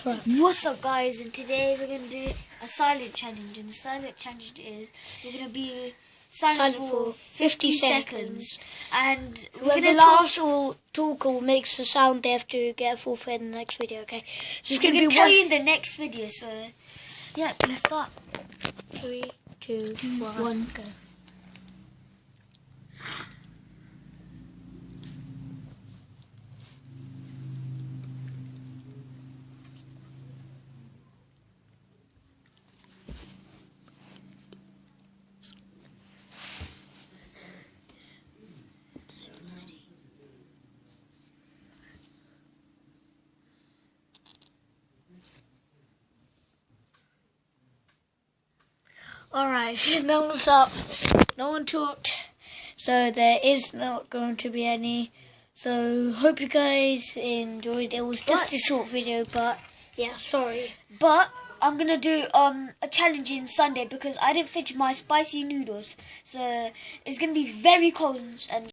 crap. What's up, guys? And today we're gonna do a silent challenge, and the silent challenge is we're gonna be silent for 50 seconds, and we're Whoever gonna laughs or talk or makes a sound, they have to get a full thread in the next video. Okay, so it's We're gonna gonna be tell one. you in the next video. So yeah, let's start. 3, 2, 1, go. Alright, so no one's up, no one talked, so there is not going to be any. So hope you guys enjoyed. It was just a short video, but yeah, sorry. But I'm gonna do a challenge in Sunday because I didn't finish my spicy noodles, so it's gonna be very cold and